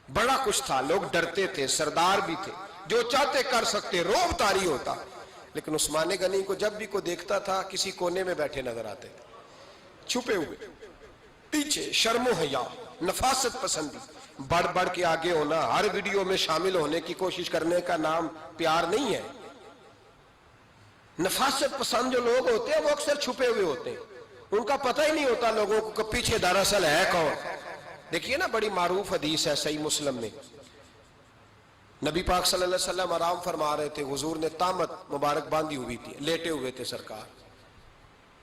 بڑا کچھ تھا، لوگ ڈرتے تھے، سردار بھی تھے، جو چاہتے کر سکتے، روب طاری ہوتا. لیکن عثمان غنی کو جب بھی کوئی دیکھتا تھا کسی کونے میں بیٹھے نظر آتے تھے، چھپے ہوئے، پیچھے، شرم و حیا، نفاست پسندی، بڑھ بڑھ کے آگے ہونا، ہر ویڈیو میں شامل ہونے کی کوشش کرنے کا نام پیار نہیں ہے. نفاست پسند جو لوگ ہوتے ہیں وہ اکثر چھپے ہوئے ہوتے ہیں، ان کا پتہ ہی نہیں ہوتا لوگوں کو کہ پیچھے دراصل ہے کون. دیکھیے نا، بڑی معروف حدیث ہے صحیح مسلم میں، نبی پاک صلی اللہ علیہ وسلم آرام فرما رہے تھے، حضور نے تامت مبارک باندھی ہوئی تھی، لیٹے ہوئے تھے سرکار.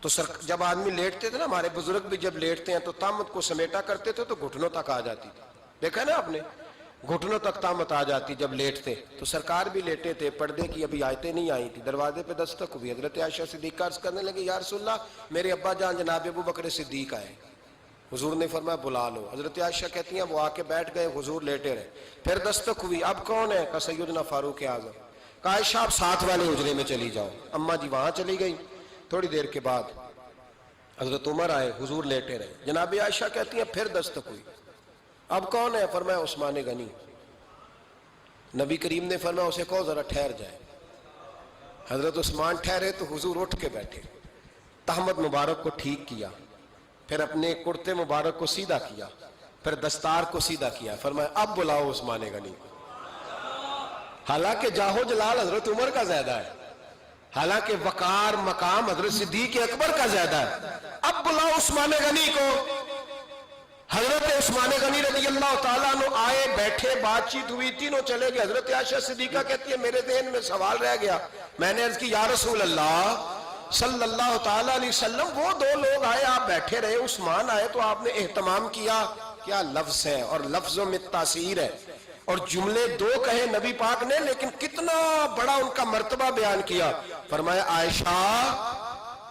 تو جب آدمی لیٹتے تھے نا، ہمارے بزرگ بھی جب لیٹتے ہیں تو تامت کو سمیٹا کرتے تھے تو گھٹنوں تک آ جاتی تھی. دیکھا نا آپ نے، گھٹنوں تک تامت آ جاتی جب لیٹتے. تو سرکار بھی لیٹے تھے، پردے کی ابھی آیتیں نہیں آئی تھی، دروازے پہ دستک ہوئی. حضرت عائشہ صدیقہ عرض کرنے لگی، یا رسول اللہ میرے ابا جان جناب ابو بکر صدیق آئے. حضور نے فرمایا بلا لو. حضرت عائشہ کہتی ہیں وہ آ کے بیٹھ گئے، حضور لیٹے رہے. پھر دستک ہوئی، اب کون ہے؟ کہا سیدنا فاروق اعظم. کہا عائشہ آپ ساتھ والے حجرے میں چلی جاؤ. اماں جی وہاں چلی گئی. تھوڑی دیر کے بعد حضرت عمر آئے، حضور لیٹے رہے. جناب عائشہ کہتی ہیں پھر دستک ہوئی، اب کون ہے؟ فرمایا عثمان غنی. نبی کریم نے فرمایا اسے کہو ذرا ٹھہر جائے. حضرت عثمان ٹھہرے تو حضور اٹھ کے بیٹھے، تہمت مبارک کو ٹھیک کیا، پھر اپنے کرتے مبارک کو سیدھا کیا، پھر دستار کو سیدھا کیا. فرمایا اب بلاؤ عثمان غنی. حالانکہ جاہو جلال حضرت عمر کا زیادہ ہے، حالانکہ وقار مقام حضرت صدیق اکبر کا زیادہ ہے. اب بلاؤ عثمان غنی کو. حضرت عثمان غنی رضی اللہ تعالیٰ عنہ آئے، بیٹھے، بات چیت ہوئی، تینوں چلے گئے. حضرت عائشہ صدیقہ کہتی ہے میرے ذہن میں سوال رہ گیا. میں نے عرض کی یا رسول اللہ صلی اللہ تعالیٰ علیہ وسلم، وہ دو لوگ آئے، آپ بیٹھے رہے، عثمان آئے تو آپ نے اہتمام کیا. کیا لفظ ہے، اور لفظوں میں تاثیر ہے، اور جملے دو کہے نبی پاک نے لیکن کتنا بڑا ان کا مرتبہ بیان کیا. فرمایا عائشہ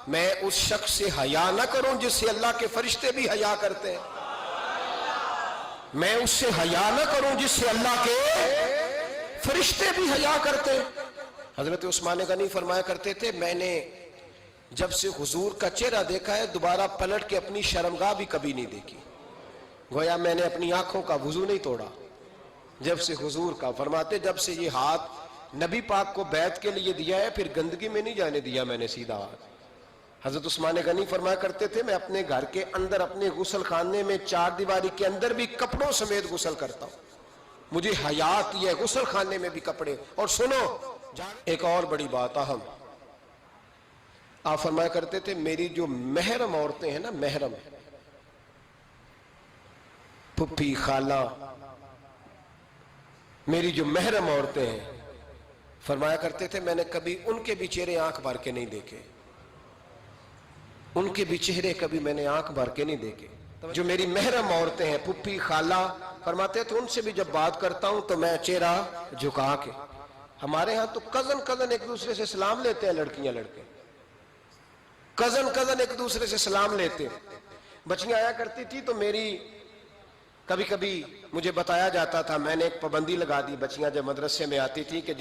میں اس شخص سے حیا نہ کروں جس سے اللہ کے فرشتے بھی حیا کرتے ہیں، میں اس سے حیا نہ کروں جس سے اللہ کے فرشتے بھی حیا کرتے ہیں. حضرت عثمان غنی فرمایا کرتے تھے میں نے جب سے حضور کا چہرہ دیکھا ہے دوبارہ پلٹ کے اپنی شرمگاہ بھی کبھی نہیں دیکھی. گویا میں نے اپنی آنکھوں کا وضو نہیں توڑا جب سے حضور کا. فرماتے جب سے یہ ہاتھ نبی پاک کو بیعت کے لیے دیا ہے پھر گندگی میں نہیں جانے دیا میں نے سیدھا ہاتھ. حضرت عثمان غنی فرمایا کرتے تھے میں اپنے گھر کے اندر اپنے غسل خانے میں چار دیواری کے اندر بھی کپڑوں سمیت غسل کرتا ہوں، مجھے حیات یہ غسل خانے میں بھی کپڑے. اور سنو ایک اور بڑی بات اہم، آپ فرمایا کرتے تھے میری جو محرم عورتیں ہیں نا، محرم پھپھی خالہ، میری جو محرم عورتیں ہیں، فرمایا کرتے تھے میں نے کبھی ان کے بھی چہرے آنکھ بھر کے نہیں دیکھے، ان کے بھی چہرے کبھی میں نے آنکھ بھر کے نہیں دیکھے. جو میری محرم عورتیں ہیں پھپھی خالہ، فرماتے تھے ان سے بھی جب بات کرتا ہوں تو میں چہرہ جھکا کے. ہمارے ہاں تو کزن ایک دوسرے سے سلام لیتے ہیں، لڑکیاں لڑکے کزن ایک دوسرے سے سلام لیتے ہیں. بچیاں آیا کرتی تھی تو میری کبھی کبھی مجھے بتایا جاتا تھا، میں نے ایک پابندی لگا دی، بچیاں جب مدرسے میں آتی تھی کہ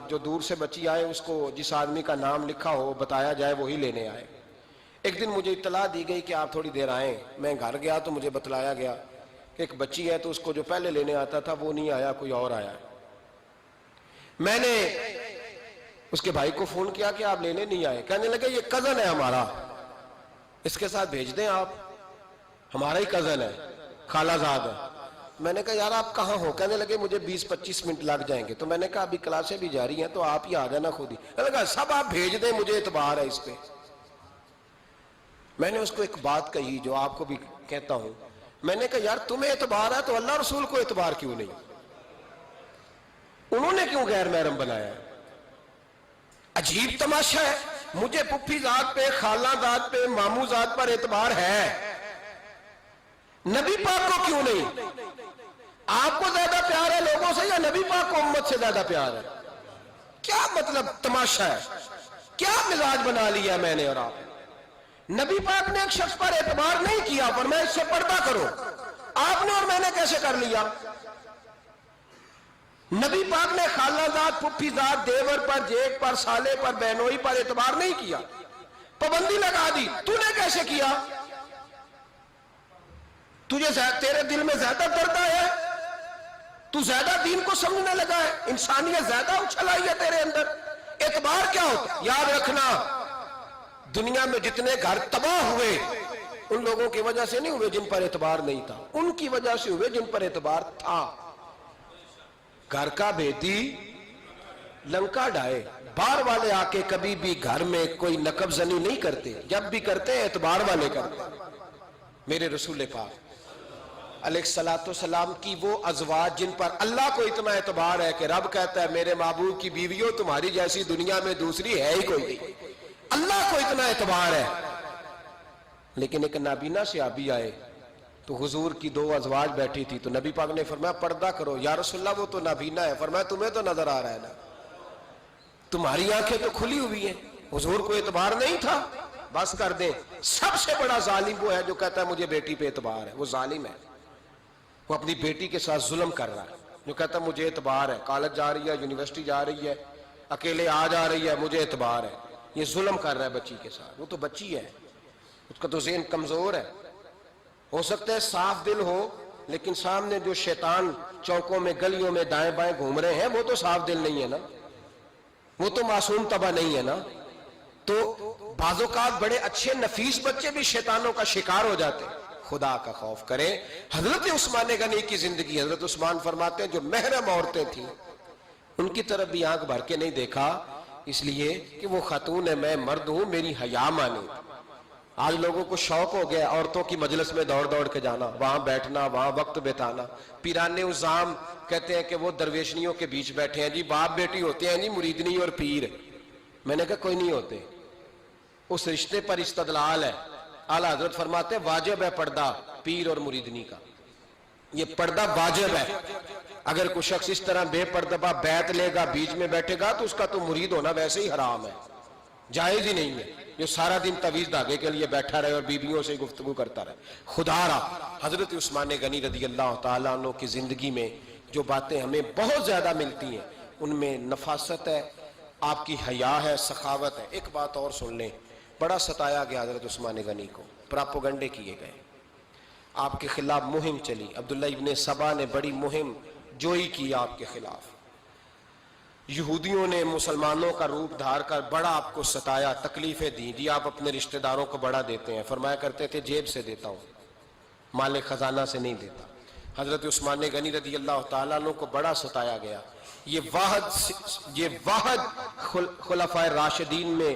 جو دور سے بچی آئے اس کو جس آدمی کا نام لکھا ہو بتایا جائے وہی لینے آئے. ایک دن مجھے اطلاع دی گئی کہ آپ تھوڑی دیر آئیں. میں گھر گیا تو مجھے بتلایا گیا کہ ایک بچی ہے تو اس کو جو پہلے لینے آتا تھا وہ نہیں آیا، کوئی اور آیا. میں نے اس کے بھائی کو فون کیا کہ آپ لینے نہیں آئے. کہنے لگے یہ کزن ہے ہمارا، اس کے ساتھ بھیج دیں، آپ ہمارا ہی کزن ہے، خالہ زاد ہے. میں نے کہا یار آپ کہاں ہو؟ کہنے لگے مجھے 20-25 منٹ لگ جائیں گے. تو میں نے کہا ابھی کلاسیں بھی جاری ہیں تو آپ ہی آ جانا خود ہی. میں نے کہا سب آپ بھیج دیں، مجھے اعتبار ہے اس پہ. میں نے اس کو ایک بات کہی جو آپ کو بھی کہتا ہوں، میں نے کہا یار تمہیں اعتبار ہے تو اللہ رسول کو اعتبار کیوں نہیں؟ انہوں نے کیوں غیر محرم بنایا؟ عجیب تماشا ہے. مجھے پھپھی ذات پہ، خالہ ذات پہ، ماموں ذات پر اعتبار ہے، نبی پاک کو کیوں نہیں؟ آپ کو زیادہ پیار ہے لوگوں سے یا نبی پاک کو امت سے زیادہ پیار ہے؟ کیا مطلب تماشا ہے؟ کیا مزاج بنا لیا میں نے اور آپ؟ نبی پاک نے ایک شخص پر اعتبار نہیں کیا، فرمایا اس سے پردہ کرو. آپ نے اور میں نے کیسے کر لیا؟ نبی پاک نے خالہ ذات، پھپھی ذات، دیور پر، جیٹ پر، سالے پر، بہنوئی پر اعتبار نہیں کیا، پابندی لگا دی. تو نے کیسے کیا؟ تجھے تیرے دل میں زیادہ درد ہے تو زیادہ دین کو سمجھنے لگا ہے, انسانیت زیادہ اچھل آئی ہے تیرے اندر. اعتبار کیا ہوتا ہے؟ یاد رکھنا, دنیا میں جتنے گھر تباہ ہوئے ان لوگوں کی وجہ سے نہیں ہوئے جن پر اعتبار نہیں تھا, ان کی وجہ سے ہوئے جن پر اعتبار تھا. گھر کا بیٹی لنکا ڈائے, بار والے آ کے کبھی بھی گھر میں کوئی نقب زنی نہیں کرتے, جب بھی کرتے اعتبار والے کرتے. میرے رسول پاک علیہ الصلوۃ والسلام کی وہ ازواج جن پر اللہ کو اتنا اعتبار ہے کہ رب کہتا ہے میرے محبوب کی بیویوں تمہاری جیسی دنیا میں دوسری ہے ہی کوئی نہیں, اللہ کو اتنا اعتبار ہے. لیکن ایک نابینا صحابی آئے تو حضور کی 2 ازواج بیٹھی تھی, تو نبی پاک نے فرمایا پردہ کرو. یا رسول اللہ وہ تو نابینا ہے. فرمایا تمہیں تو نظر آ رہا ہے نا, تمہاری آنکھیں تو کھلی ہوئی ہیں. حضور کو اعتبار نہیں تھا, بس کر دیں. سب سے بڑا ظالم وہ ہے جو کہتا ہے مجھے بیٹی پہ اعتبار ہے, وہ ظالم ہے. وہ اپنی بیٹی کے ساتھ ظلم کر رہا ہے, جو کہتا ہے مجھے اعتبار ہے, کالج جا رہی ہے, یونیورسٹی جا رہی ہے, اکیلے آ جا رہی ہے, مجھے اعتبار ہے. یہ ظلم کر رہا ہے بچی کے ساتھ. وہ تو بچی ہے, اس کا تو ذہن کمزور ہے. ہو سکتا ہے صاف دل ہو, لیکن سامنے جو شیطان چوکوں میں گلیوں میں دائیں بائیں گھوم رہے ہیں وہ تو صاف دل نہیں ہے نا, وہ تو معصوم طبع نہیں ہے نا. تو بعض اوقات بڑے اچھے نفیس بچے بھی شیطانوں کا شکار ہو جاتے ہیں. خدا کا خوف کریں. حضرت عثمان غنی کی زندگی, حضرت عثمان فرماتے ہیں جو محرم عورتیں تھیں ان کی طرف بھی آنکھ بھر کے نہیں دیکھا, اس لیے کہ وہ خاتون ہے, میں مرد ہوں, میری حیا مانی. آج لوگوں کو شوق ہو گیا عورتوں کی مجلس میں دوڑ دوڑ کے جانا, وہاں بیٹھنا, وہاں وقت بتانا. پیرانے عظام کہتے ہیں کہ وہ درویشنیوں کے بیچ بیٹھے ہیں جی, باپ بیٹی ہوتے ہیں جی, مریدنی اور پیر. میں نے کہا کوئی نہیں ہوتے, اس رشتے پر استدلال ہے. اعلیٰ حضرت فرماتے ہیں واجب ہے پردہ پیر اور مریدنی کا, یہ پردہ واجب ہے. اگر کوئی شخص اس طرح بے پردہ بیعت لے گا, بیچ میں بیٹھے گا, تو اس کا تو مرید ہونا ویسے ہی حرام ہے, جائز ہی نہیں ہے. جو سارا دن تویز دھاگے کے لیے بیٹھا رہے اور بیویوں سے گفتگو کرتا رہے. خدا را حضرت عثمان غنی رضی اللہ تعالیٰ عنہ کی زندگی میں جو باتیں ہمیں بہت زیادہ ملتی ہیں ان میں نفاست ہے, آپ کی حیا ہے, سخاوت ہے. ایک بات اور سن لیں, بڑا ستایا گیا حضرت عثمان غنی کو, پراپوگنڈے کیے گئے, آپ کے خلاف مہم چلی. عبداللہ ابن سبا نے بڑی مہم جوئی کی آپ کے خلاف. یہودیوں نے مسلمانوں کا روپ دھار کر بڑا آپ کو ستایا, تکلیفیں دیں. جی آپ اپنے رشتہ داروں کو بڑا دیتے ہیں, فرمایا کرتے تھے جیب سے دیتا ہوں, مال خزانہ سے نہیں دیتا. حضرت عثمان غنی رضی اللہ تعالیٰ عنہ کو بڑا ستایا گیا. یہ واحد خلفائے راشدین میں